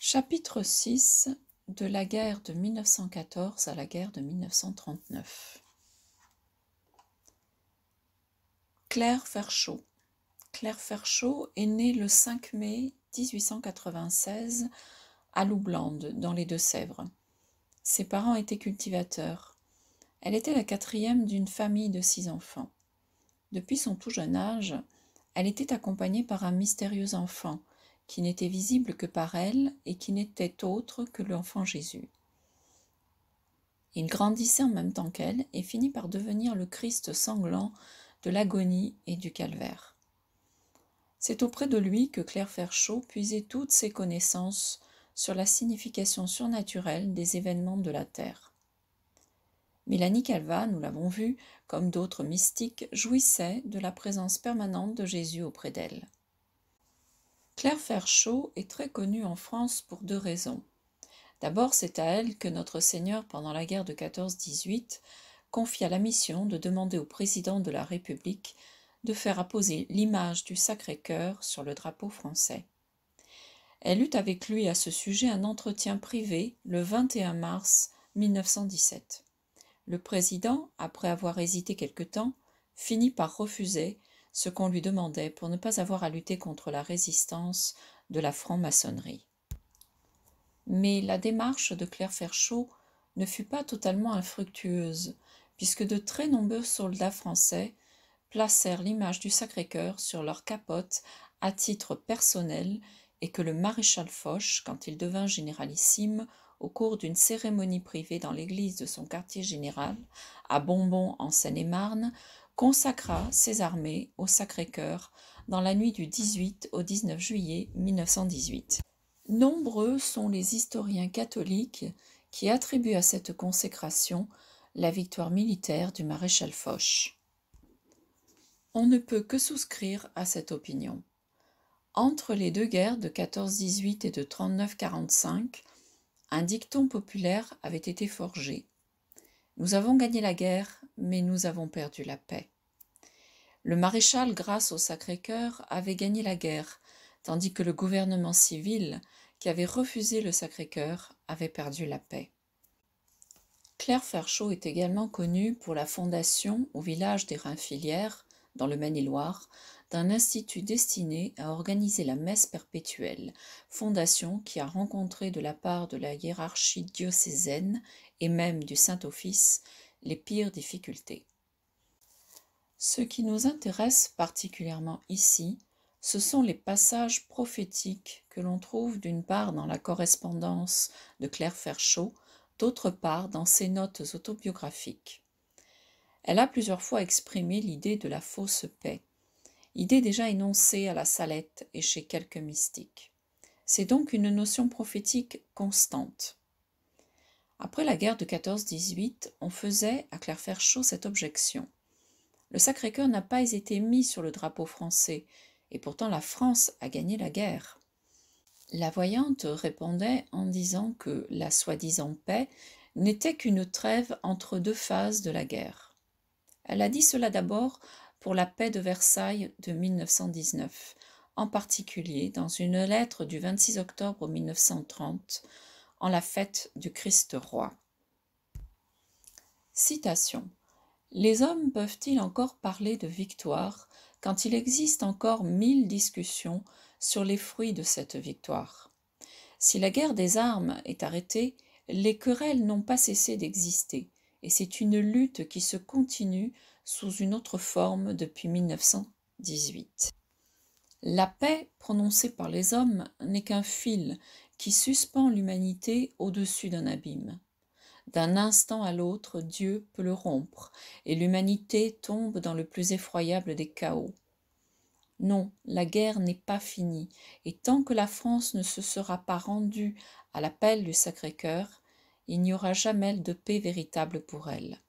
Chapitre 6 de la guerre de 1914 à la guerre de 1939. Claire Ferchaud. Claire Ferchaud est née le 5 mai 1896 à Loublande, dans les Deux-Sèvres. Ses parents étaient cultivateurs. Elle était la quatrième d'une famille de 6 enfants. Depuis son tout jeune âge, elle était accompagnée par un mystérieux enfant, qui n'était visible que par elle et qui n'était autre que l'enfant Jésus. Il grandissait en même temps qu'elle et finit par devenir le Christ sanglant de l'agonie et du calvaire. C'est auprès de lui que Claire Ferchaud puisait toutes ses connaissances sur la signification surnaturelle des événements de la terre. Mélanie Calvat, nous l'avons vu, comme d'autres mystiques, jouissait de la présence permanente de Jésus auprès d'elle. Claire Ferchaud est très connue en France pour 2 raisons. D'abord, c'est à elle que notre Seigneur, pendant la guerre de 14-18, confia la mission de demander au président de la République de faire apposer l'image du Sacré-Cœur sur le drapeau français. Elle eut avec lui à ce sujet un entretien privé le 21 mars 1917. Le président, après avoir hésité quelque temps, finit par refuser ce qu'on lui demandait pour ne pas avoir à lutter contre la résistance de la franc-maçonnerie. Mais la démarche de Claire Ferchaud ne fut pas totalement infructueuse, puisque de très nombreux soldats français placèrent l'image du Sacré-Cœur sur leur capote à titre personnel et que le maréchal Foch, quand il devint généralissime, au cours d'une cérémonie privée dans l'église de son quartier général, à Bonbon en Seine-et-Marne, consacra ses armées au Sacré-Cœur dans la nuit du 18 au 19 juillet 1918. Nombreux sont les historiens catholiques qui attribuent à cette consécration la victoire militaire du maréchal Foch. On ne peut que souscrire à cette opinion. Entre les 2 guerres de 14-18 et de 39-45, un dicton populaire avait été forgé. Nous avons gagné la guerre, mais nous avons perdu la paix. Le maréchal, grâce au Sacré-Cœur, avait gagné la guerre, tandis que le gouvernement civil, qui avait refusé le Sacré-Cœur, avait perdu la paix. Claire Ferchaud est également connue pour la fondation, au village des Rainfilières, dans le Maine-et-Loire, d'un institut destiné à organiser la messe perpétuelle, fondation qui a rencontré de la part de la hiérarchie diocésaine et même du Saint-Office les pires difficultés. Ce qui nous intéresse particulièrement ici, ce sont les passages prophétiques que l'on trouve d'une part dans la correspondance de Claire Ferchaud, d'autre part dans ses notes autobiographiques. Elle a plusieurs fois exprimé l'idée de la fausse paix, idée déjà énoncée à la Salette et chez quelques mystiques. C'est donc une notion prophétique constante. Après la guerre de 14-18, on faisait à Claire Ferchaud cette objection. Le Sacré-Cœur n'a pas été mis sur le drapeau français, et pourtant la France a gagné la guerre. La voyante répondait en disant que la soi-disant paix n'était qu'une trêve entre 2 phases de la guerre. Elle a dit cela d'abord pour la paix de Versailles de 1919, en particulier dans une lettre du 26 octobre 1930, en la fête du Christ roi. Citation. Les hommes peuvent-ils encore parler de victoire quand il existe encore 1000 discussions sur les fruits de cette victoire? Si la guerre des armes est arrêtée, les querelles n'ont pas cessé d'exister, et c'est une lutte qui se continue sous une autre forme depuis 1918. La paix prononcée par les hommes n'est qu'un fil qui suspend l'humanité au-dessus d'un abîme. D'un instant à l'autre, Dieu peut le rompre, et l'humanité tombe dans le plus effroyable des chaos. Non, la guerre n'est pas finie, et tant que la France ne se sera pas rendue à l'appel du Sacré-Cœur, il n'y aura jamais de paix véritable pour elle.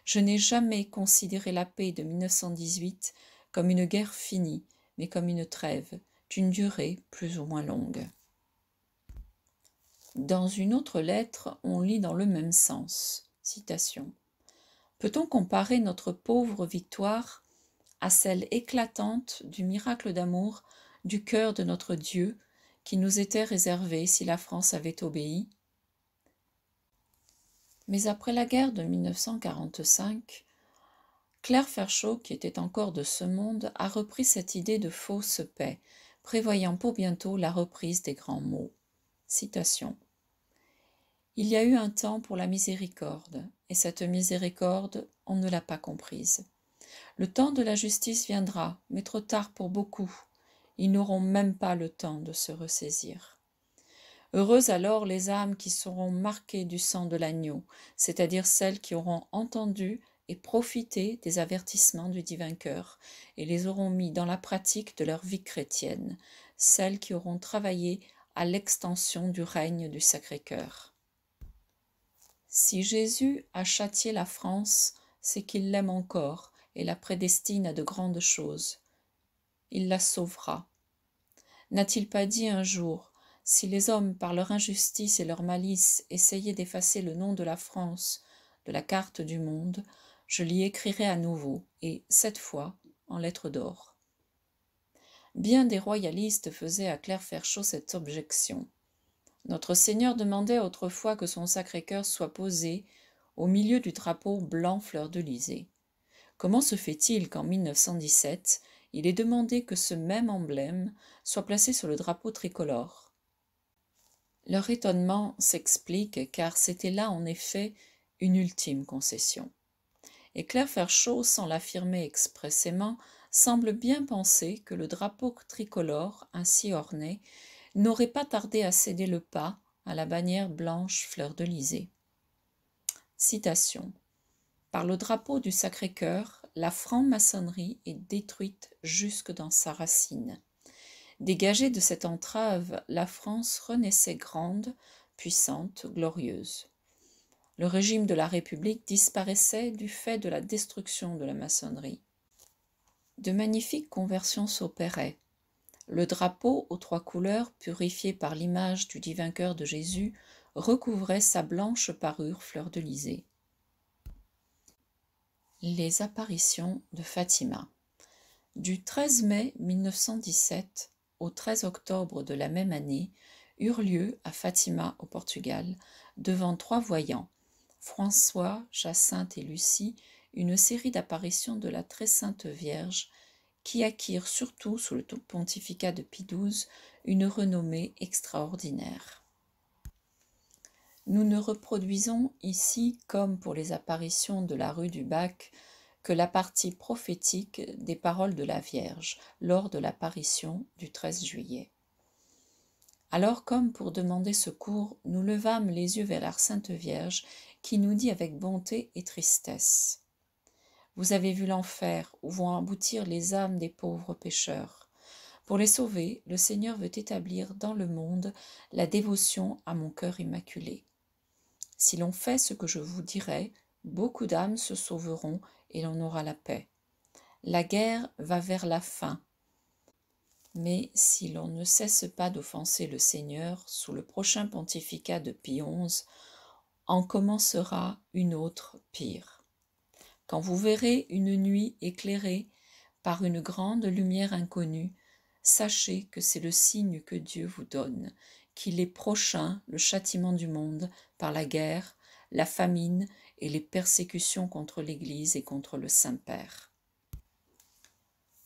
Je n'ai jamais considéré la paix de 1918 comme une guerre finie, mais comme une trêve, d'une durée plus ou moins longue. Dans une autre lettre, on lit dans le même sens. Citation. Peut-on comparer notre pauvre victoire à celle éclatante du miracle d'amour du cœur de notre Dieu qui nous était réservé si la France avait obéi. Mais après la guerre de 1945, Claire Ferchaud, qui était encore de ce monde, a repris cette idée de fausse paix, prévoyant pour bientôt la reprise des grands mots. Citation. Il y a eu un temps pour la miséricorde, et cette miséricorde, on ne l'a pas comprise. Le temps de la justice viendra, mais trop tard pour beaucoup. Ils n'auront même pas le temps de se ressaisir. Heureuses alors les âmes qui seront marquées du sang de l'agneau, c'est-à-dire celles qui auront entendu et profité des avertissements du divin cœur et les auront mis dans la pratique de leur vie chrétienne, celles qui auront travaillé à l'extension du règne du Sacré-Cœur. Si Jésus a châtié la France, c'est qu'il l'aime encore et la prédestine à de grandes choses. Il la sauvera. N'a-t-il pas dit un jour, si les hommes, par leur injustice et leur malice, essayaient d'effacer le nom de la France de la carte du monde, je l'y écrirai à nouveau, et, cette fois, en lettres d'or. Bien des royalistes faisaient à Claire Ferchaud cette objection. Notre Seigneur demandait autrefois que son Sacré-Cœur soit posé au milieu du drapeau blanc fleur-de-lysée. Comment se fait-il qu'en 1917, il ait demandé que ce même emblème soit placé sur le drapeau tricolore? Leur étonnement s'explique car c'était là en effet une ultime concession. Et Claire Ferchaud, sans l'affirmer expressément, semble bien penser que le drapeau tricolore, ainsi orné, n'aurait pas tardé à céder le pas à la bannière blanche fleur-de-lysée. Citation. Par le drapeau du Sacré-Cœur, la franc-maçonnerie est détruite jusque dans sa racine. Dégagée de cette entrave, la France renaissait grande, puissante, glorieuse. Le régime de la République disparaissait du fait de la destruction de la maçonnerie. De magnifiques conversions s'opéraient. Le drapeau aux 3 couleurs, purifié par l'image du divin cœur de Jésus, recouvrait sa blanche parure fleur-de-lysée. Les apparitions de Fatima. Du 13 mai 1917 au 13 octobre de la même année eurent lieu à Fatima au Portugal, devant 3 voyants, François, Jacinthe et Lucie, une série d'apparitions de la très sainte Vierge qui acquirent surtout sous le pontificat de Pie XII une renommée extraordinaire. Nous ne reproduisons ici, comme pour les apparitions de la rue du Bac, que la partie prophétique des paroles de la Vierge lors de l'apparition du 13 juillet. Alors, comme pour demander secours, nous levâmes les yeux vers la Sainte Vierge qui nous dit avec bonté et tristesse : vous avez vu l'enfer où vont aboutir les âmes des pauvres pécheurs. Pour les sauver, le Seigneur veut établir dans le monde la dévotion à mon cœur immaculé. Si l'on fait ce que je vous dirai, beaucoup d'âmes se sauveront et l'on aura la paix. La guerre va vers la fin. Mais si l'on ne cesse pas d'offenser le Seigneur, sous le prochain pontificat de Pie XI, en commencera une autre pire. Quand vous verrez une nuit éclairée par une grande lumière inconnue, sachez que c'est le signe que Dieu vous donne, qu'il est prochain le châtiment du monde par la guerre, la famine et les persécutions contre l'Église et contre le Saint-Père.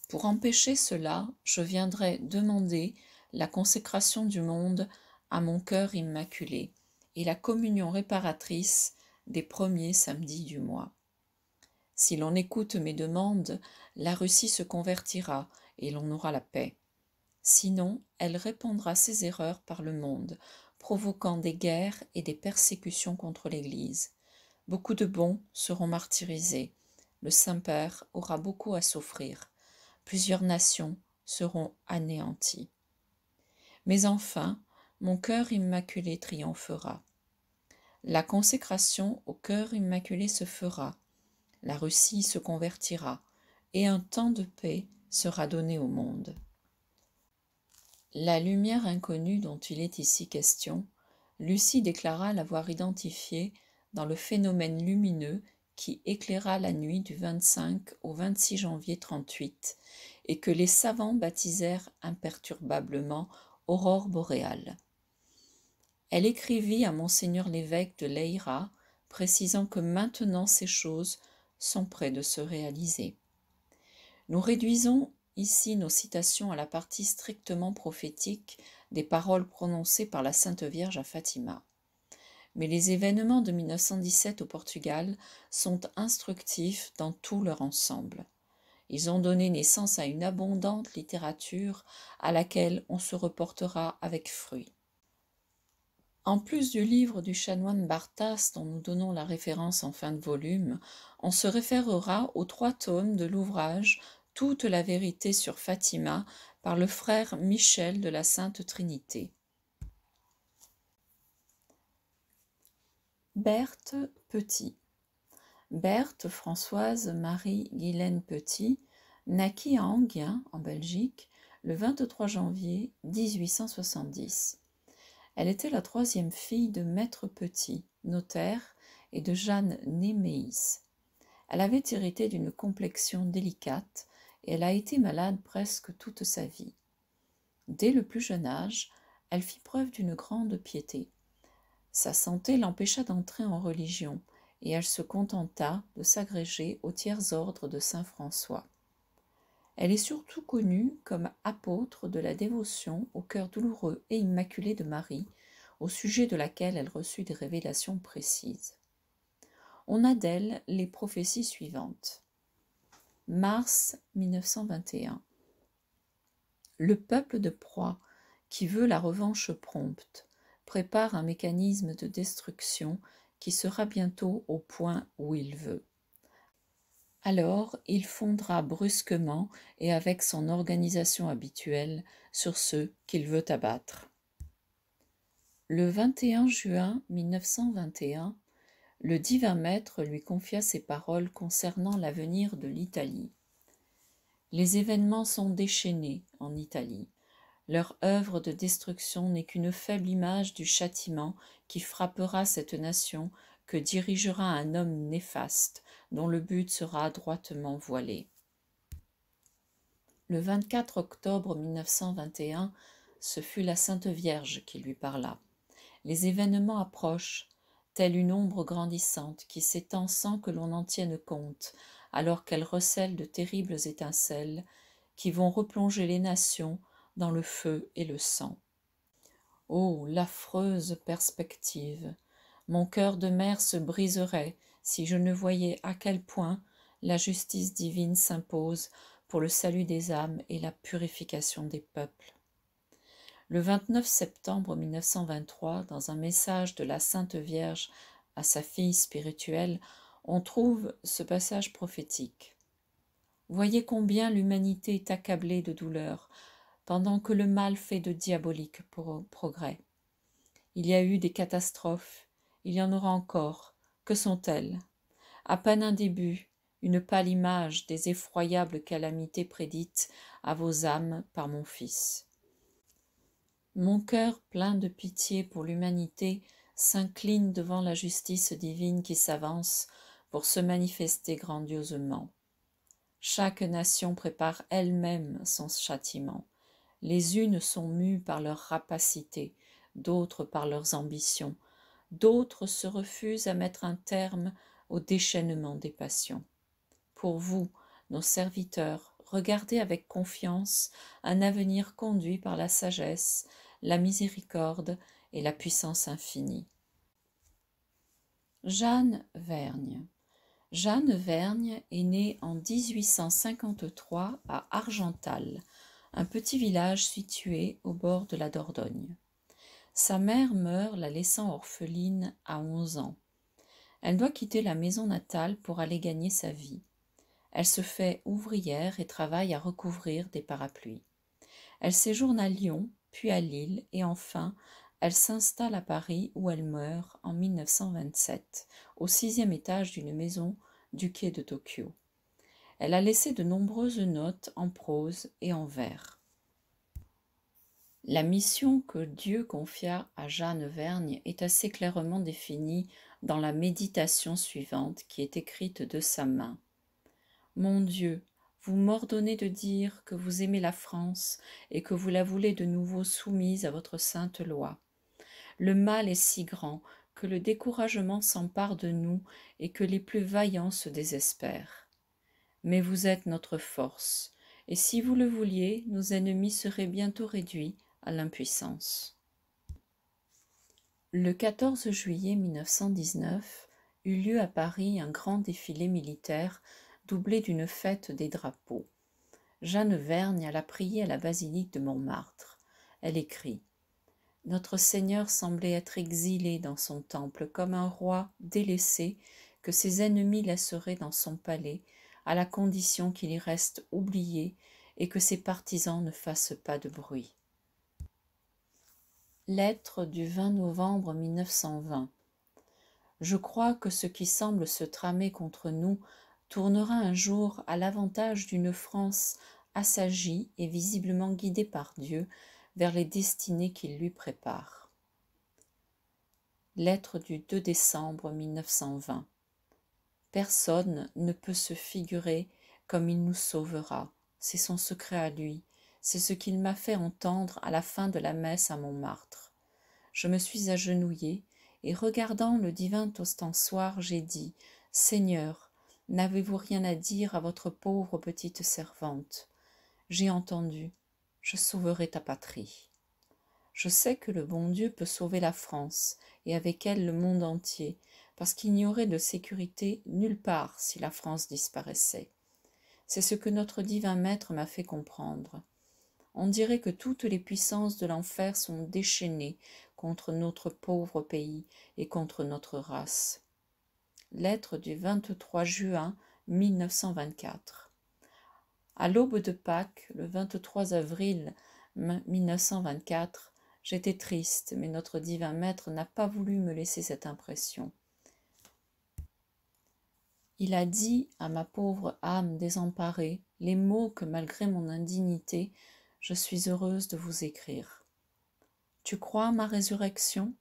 Pour empêcher cela, je viendrai demander la consécration du monde à mon cœur immaculé et la communion réparatrice des premiers samedis du mois. Si l'on écoute mes demandes, la Russie se convertira et l'on aura la paix. Sinon, elle répandra ses erreurs par le monde, provoquant des guerres et des persécutions contre l'Église. Beaucoup de bons seront martyrisés. Le Saint-Père aura beaucoup à souffrir. Plusieurs nations seront anéanties. Mais enfin, mon cœur immaculé triomphera. La consécration au cœur immaculé se fera. La Russie se convertira et un temps de paix sera donné au monde. La lumière inconnue dont il est ici question, Lucie déclara l'avoir identifiée dans le phénomène lumineux qui éclaira la nuit du 25 au 26 janvier 38 et que les savants baptisèrent imperturbablement aurore boréale. Elle écrivit à monseigneur l'évêque de Leiria, précisant que maintenant ces choses sont près de se réaliser. Nous réduisons ici nos citations à la partie strictement prophétique des paroles prononcées par la Sainte Vierge à Fatima. Mais les événements de 1917 au Portugal sont instructifs dans tout leur ensemble. Ils ont donné naissance à une abondante littérature à laquelle on se reportera avec fruit. En plus du livre du chanoine Barthas dont nous donnons la référence en fin de volume, on se référera aux 3 tomes de l'ouvrage Toute la vérité sur Fatima par le frère Michel de la Sainte Trinité. Berthe Petit. Berthe Françoise Marie Guylaine Petit naquit à Enghien, en Belgique, le 23 janvier 1870. Elle était la 3e fille de Maître Petit, notaire, et de Jeanne Néméis. Elle avait hérité d'une complexion délicate et elle a été malade presque toute sa vie. Dès le plus jeune âge, elle fit preuve d'une grande piété. Sa santé l'empêcha d'entrer en religion et elle se contenta de s'agréger au tiers-ordre de saint François. Elle est surtout connue comme apôtre de la dévotion au cœur douloureux et immaculé de Marie, au sujet de laquelle elle reçut des révélations précises. On a d'elle les prophéties suivantes. Mars 1921. Le peuple de proie, qui veut la revanche prompte, prépare un mécanisme de destruction qui sera bientôt au point où il veut. Alors il fondra brusquement et avec son organisation habituelle sur ceux qu'il veut abattre. Le 21 juin 1921, le divin maître lui confia ses paroles concernant l'avenir de l'Italie. Les événements sont déchaînés en Italie. Leur œuvre de destruction n'est qu'une faible image du châtiment qui frappera cette nation que dirigera un homme néfaste dont le but sera adroitement voilé. Le 24 octobre 1921, ce fut la Sainte Vierge qui lui parla. Les événements approchent, telle une ombre grandissante qui s'étend sans que l'on en tienne compte, alors qu'elle recèle de terribles étincelles qui vont replonger les nations dans le feu et le sang. Oh, l'affreuse perspective! Mon cœur de mère se briserait si je ne voyais à quel point la justice divine s'impose pour le salut des âmes et la purification des peuples. Le 29 septembre 1923, dans un message de la Sainte Vierge à sa fille spirituelle, on trouve ce passage prophétique. Voyez combien l'humanité est accablée de douleur, pendant que le mal fait de diaboliques progrès. Il y a eu des catastrophes, il y en aura encore. Que sont-elles? À peine un début, une pâle image des effroyables calamités prédites à vos âmes par mon Fils. Mon cœur plein de pitié pour l'humanité s'incline devant la justice divine qui s'avance pour se manifester grandiosement. Chaque nation prépare elle-même son châtiment. Les unes sont mues par leur rapacité, d'autres par leurs ambitions, d'autres se refusent à mettre un terme au déchaînement des passions. Pour vous, nos serviteurs, regardez avec confiance un avenir conduit par la sagesse, la miséricorde et la puissance infinie. Jeanne Vergne. Jeanne Vergne est née en 1853 à Argental, un petit village situé au bord de la Dordogne. Sa mère meurt, la laissant orpheline à 11 ans. Elle doit quitter la maison natale pour aller gagner sa vie. Elle se fait ouvrière et travaille à recouvrir des parapluies. Elle séjourne à Lyon, puis à Lille, et enfin, elle s'installe à Paris où elle meurt en 1927, au 6e étage d'une maison du quai de Tokyo. Elle a laissé de nombreuses notes en prose et en vers. La mission que Dieu confia à Jeanne Vergne est assez clairement définie dans la méditation suivante qui est écrite de sa main. Mon Dieu, vous m'ordonnez de dire que vous aimez la France et que vous la voulez de nouveau soumise à votre sainte loi. Le mal est si grand que le découragement s'empare de nous et que les plus vaillants se désespèrent. Mais vous êtes notre force, et si vous le vouliez, nos ennemis seraient bientôt réduits à l'impuissance. Le 14 juillet 1919 eut lieu à Paris un grand défilé militaire doublé d'une fête des drapeaux. Jeanne Vergne alla prier à la basilique de Montmartre. Elle écrit « Notre Seigneur semblait être exilé dans son temple comme un roi délaissé que ses ennemis laisseraient dans son palais, à la condition qu'il y reste oublié et que ses partisans ne fassent pas de bruit. » Lettre du 20 novembre 1920. Je crois que ce qui semble se tramer contre nous tournera un jour à l'avantage d'une France assagie et visiblement guidée par Dieu vers les destinées qu'il lui prépare. Lettre du 2 décembre 1920. Personne ne peut se figurer comme il nous sauvera. C'est son secret à lui. C'est ce qu'il m'a fait entendre à la fin de la messe à Montmartre. Je me suis agenouillée et regardant le divin ostensoir, j'ai dit « Seigneur, n'avez-vous rien à dire à votre pauvre petite servante ? J'ai entendu, je sauverai ta patrie. » Je sais que le bon Dieu peut sauver la France et avec elle le monde entier, parce qu'il n'y aurait de sécurité nulle part si la France disparaissait. C'est ce que notre divin Maître m'a fait comprendre. On dirait que toutes les puissances de l'enfer sont déchaînées contre notre pauvre pays et contre notre race. Lettre du 23 juin 1924. À l'aube de Pâques, le 23 avril 1924, j'étais triste, mais notre divin Maître n'a pas voulu me laisser cette impression. Il a dit à ma pauvre âme désemparée les mots que, malgré mon indignité, je suis heureuse de vous écrire. Tu crois à ma résurrection ?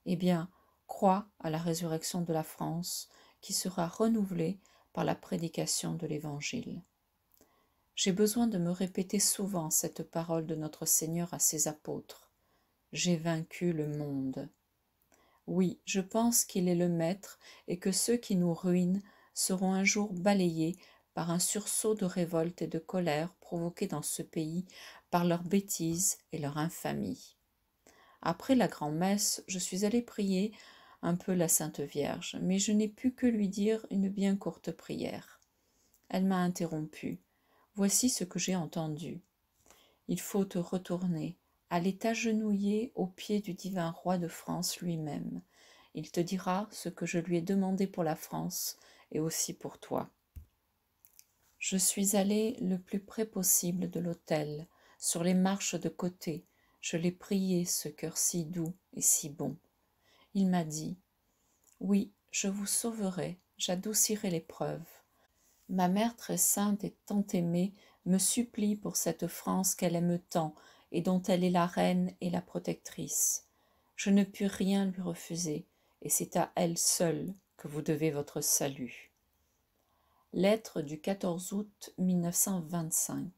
Eh bien, crois à la résurrection de la France, qui sera renouvelée par la prédication de l'Évangile. J'ai besoin de me répéter souvent cette parole de notre Seigneur à ses apôtres. J'ai vaincu le monde. Oui, je pense qu'il est le Maître et que ceux qui nous ruinent seront un jour balayés par un sursaut de révolte et de colère provoqués dans ce pays par leurs bêtises et leur infamie. Après la grand-messe, je suis allée prier un peu la Sainte Vierge, mais je n'ai pu que lui dire une bien courte prière. Elle m'a interrompue. Voici ce que j'ai entendu. Il faut te retourner, aller t'agenouiller aux pieds du divin roi de France lui-même. Il te dira ce que je lui ai demandé pour la France et aussi pour toi. Je suis allée le plus près possible de l'autel, sur les marches de côté. Je l'ai prié, ce cœur si doux et si bon. Il m'a dit « Oui, je vous sauverai, j'adoucirai l'épreuve. Ma mère très sainte et tant aimée me supplie pour cette France qu'elle aime tant et dont elle est la reine et la protectrice. Je ne puis rien lui refuser, et c'est à elle seule que vous devez votre salut. » Lettre du 14 août 1925.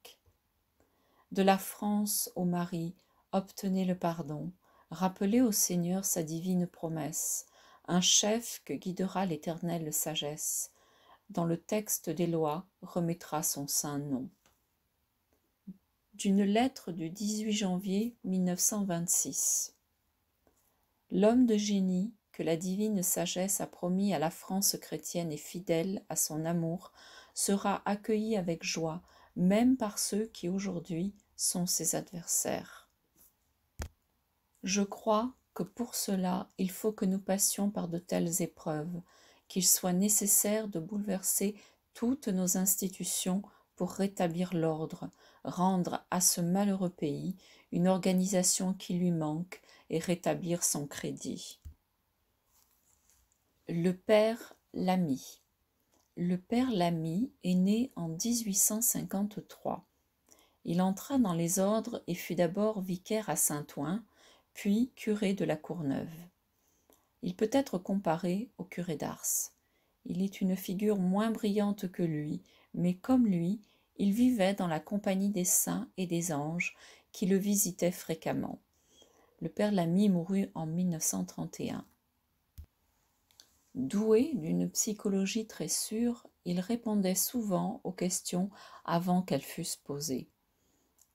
De la France au Marie, obtenez le pardon, rappelez au Seigneur sa divine promesse, un chef que guidera l'éternelle sagesse, dans le texte des lois remettra son saint nom. D'une lettre du 18 janvier 1926. L'homme de génie que la divine sagesse a promis à la France chrétienne et fidèle à son amour sera accueilli avec joie, même par ceux qui aujourd'hui sont ses adversaires. Je crois que pour cela, il faut que nous passions par de telles épreuves, qu'il soit nécessaire de bouleverser toutes nos institutions pour rétablir l'ordre, rendre à ce malheureux pays une organisation qui lui manque et rétablir son crédit. Le père Lamy. Le père Lamy est né en 1853. Il entra dans les ordres et fut d'abord vicaire à Saint-Ouen, puis curé de la Courneuve. Il peut être comparé au curé d'Ars. Il est une figure moins brillante que lui, mais comme lui, Il vivait dans la compagnie des saints et des anges qui le visitaient fréquemment. Le père Lamy mourut en 1931. Doué d'une psychologie très sûre, il répondait souvent aux questions avant qu'elles fussent posées.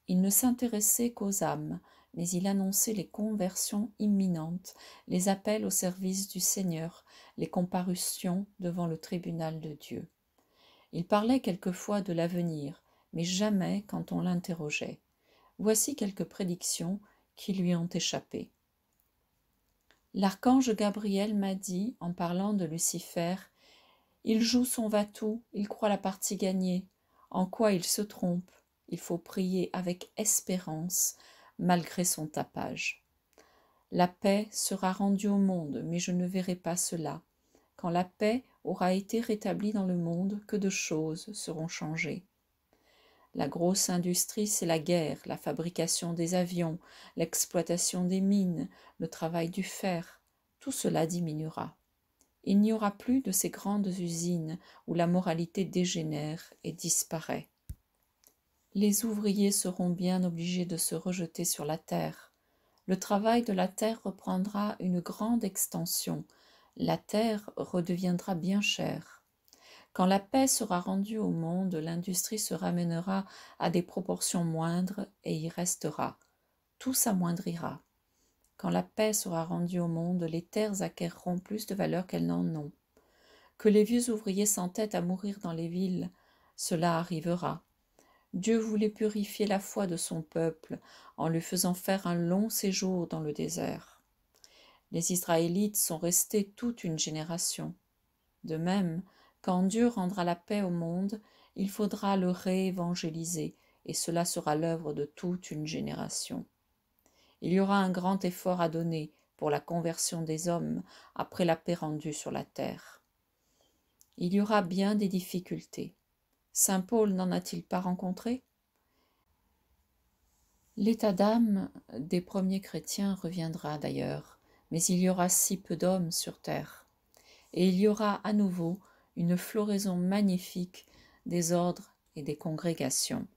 Il ne s'intéressait qu'aux âmes, mais il annonçait les conversions imminentes, les appels au service du Seigneur, les comparutions devant le tribunal de Dieu. Il parlait quelquefois de l'avenir, mais jamais quand on l'interrogeait. Voici quelques prédictions qui lui ont échappé. L'archange Gabriel m'a dit, en parlant de Lucifer, « Il joue son va-tout, il croit la partie gagnée. En quoi il se trompe? Il faut prier avec espérance, malgré son tapage. La paix sera rendue au monde, mais je ne verrai pas cela. Quand la paix aura été rétablie dans le monde, que de choses seront changées. La grosse industrie, c'est la guerre, la fabrication des avions, l'exploitation des mines, le travail du fer. Tout cela diminuera. Il n'y aura plus de ces grandes usines où la moralité dégénère et disparaît. Les ouvriers seront bien obligés de se rejeter sur la terre. Le travail de la terre reprendra une grande extension. La terre redeviendra bien chère. Quand la paix sera rendue au monde, l'industrie se ramènera à des proportions moindres et y restera. Tout s'amoindrira. Quand la paix sera rendue au monde, les terres acquerront plus de valeur qu'elles n'en ont. Que les vieux ouvriers s'entêtent à mourir dans les villes, cela arrivera. Dieu voulait purifier la foi de son peuple en lui faisant faire un long séjour dans le désert. Les Israélites sont restés toute une génération. De même, quand Dieu rendra la paix au monde, il faudra le réévangéliser, et cela sera l'œuvre de toute une génération. Il y aura un grand effort à donner pour la conversion des hommes après la paix rendue sur la terre. Il y aura bien des difficultés. Saint Paul n'en a-t-il pas rencontré? L'état d'âme des premiers chrétiens reviendra d'ailleurs, mais il y aura si peu d'hommes sur terre. Et il y aura à nouveau une floraison magnifique des ordres et des congrégations.